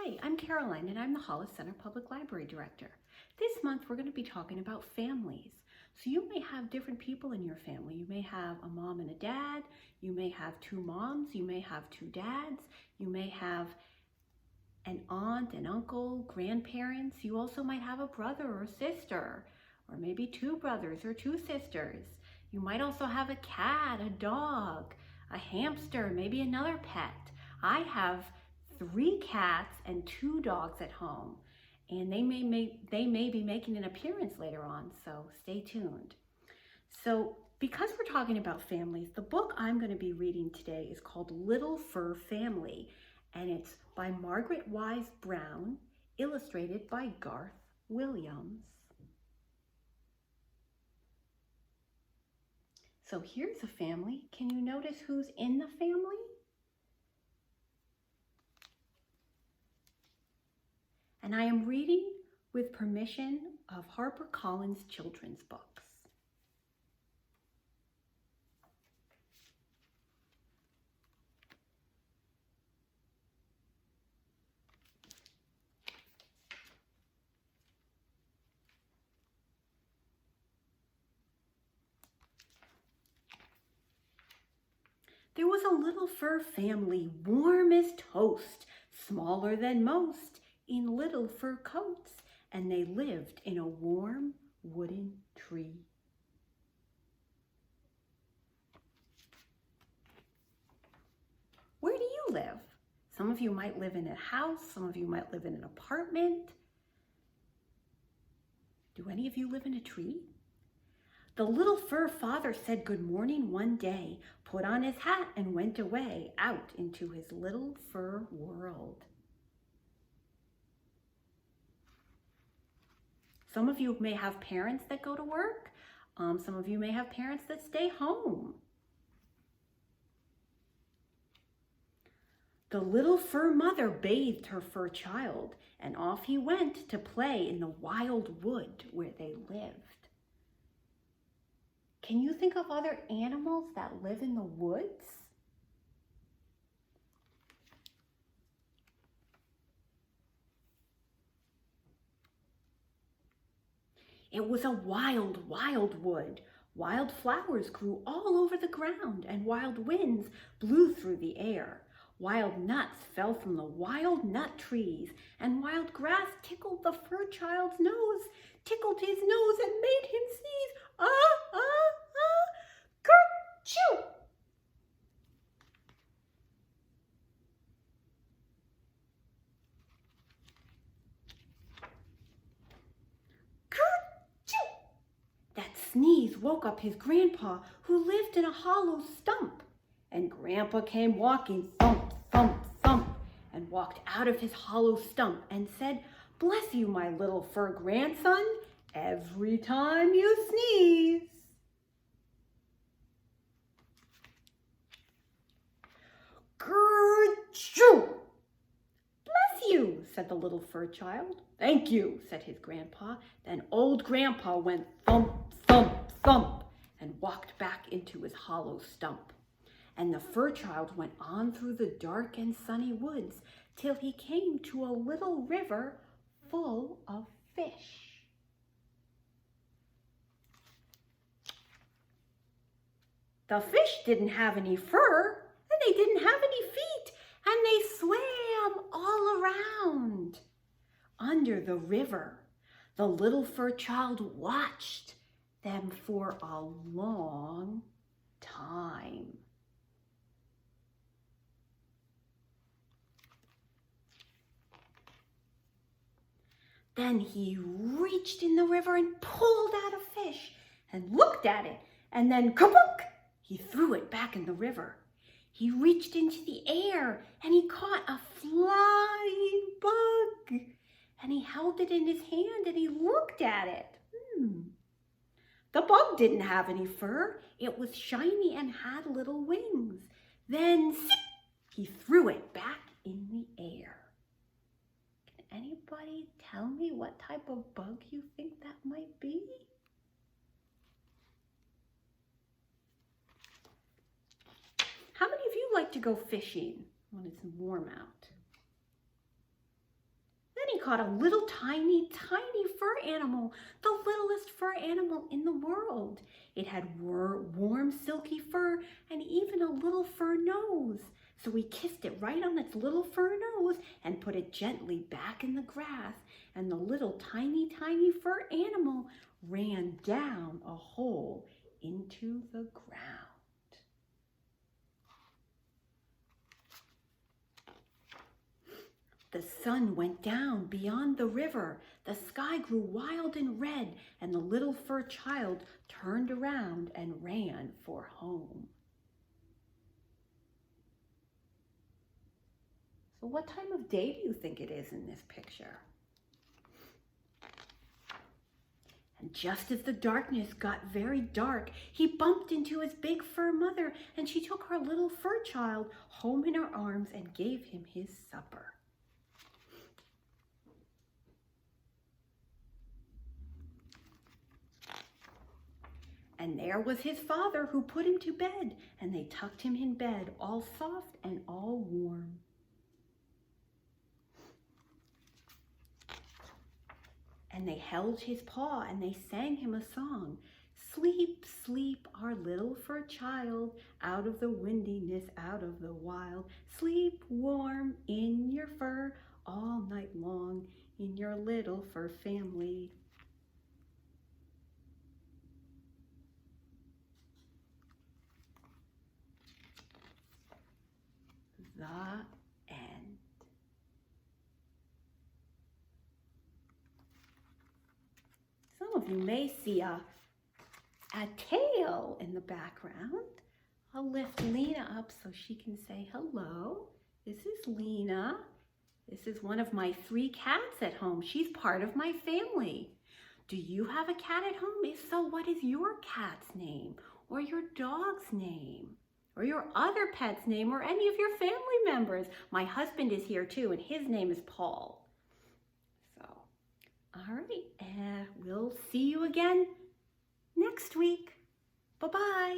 Hi, I'm Caroline and I'm the Hollis Center Public Library Director. This month we're going to be talking about families. So you may have different people in your family. You may have a mom and a dad, you may have two moms, you may have two dads, you may have an aunt, an uncle, grandparents. You also might have a brother or sister, or maybe two brothers or two sisters. You might also have a cat, a dog, a hamster, maybe another pet. I have 3 cats and 2 dogs at home, and they may be making an appearance later on, so stay tuned. So because we're talking about families, the book I'm going to be reading today is called Little Fur Family, and it's by Margaret Wise Brown, illustrated by Garth Williams. So here's a family. Can you notice who's in the family? And I am reading with permission of HarperCollins Children's Books. There was a little fur family, warm as toast, smaller than most, in little fur coats, and they lived in a warm wooden tree. Where do you live? Some of you might live in a house, some of you might live in an apartment. Do any of you live in a tree? The little fur father said good morning one day, put on his hat and went away out into his little fur world. Some of you may have parents that go to work. Some of you may have parents that stay home. The little fur mother bathed her fur child, and off he went to play in the wild wood where they lived. Can you think of other animals that live in the woods? It was a wild, wild wood. Wild flowers grew all over the ground, and wild winds blew through the air. Wild nuts fell from the wild nut trees, and wild grass tickled the fur child's nose, tickled his nose and made him sneeze. Ah, ah, ah, kerchoo! That sneeze woke up his grandpa, who lived in a hollow stump. And Grandpa came walking thump, thump, thump, and walked out of his hollow stump and said, "Bless you, my little fur grandson, every time you sneeze." Kerchoo! "Bless you," said the little fur child. "Thank you," said his grandpa. Then old Grandpa went thump, thump, thump, and walked back into his hollow stump. And the fur child went on through the dark and sunny woods till he came to a little river full of fish. The fish didn't have any fur, and they didn't have any feet, and they swam all around. Under the river, the little fur child watched them for a long time. Then he reached in the river and pulled out a fish and looked at it, and then kabunk, he threw it back in the river. He reached into the air and he caught a flying bug, and he held it in his hand and he looked at it. The bug didn't have any fur. It was shiny and had little wings. Then zip, he threw it back in the air. Anybody tell me what type of bug you think that might be? How many of you like to go fishing when it's warm out? caught a little tiny fur animal, the littlest fur animal in the world. It had warm, silky fur and even a little fur nose. So we kissed it right on its little fur nose and put it gently back in the grass, and the little tiny fur animal ran down a hole into the ground. The sun went down beyond the river. The sky grew wild and red, and the little fur child turned around and ran for home. So what time of day do you think it is in this picture? And just as the darkness got very dark, he bumped into his big fur mother, and she took her little fur child home in her arms and gave him his supper. And there was his father, who put him to bed, and they tucked him in bed, all soft and all warm. And they held his paw and they sang him a song. Sleep, sleep, our little fur child, out of the windiness, out of the wild. Sleep warm in your fur all night long, in your little fur family. The end. Some of you may see a tail in the background. I'll lift Lena up so she can say hello. This is Lena. This is one of my 3 cats at home. She's part of my family. Do you have a cat at home? If so, what is your cat's name, or your dog's name, or your other pet's name, or any of your family members? My husband is here too, and his name is Paul. So, all right, we'll see you again next week. Bye-bye.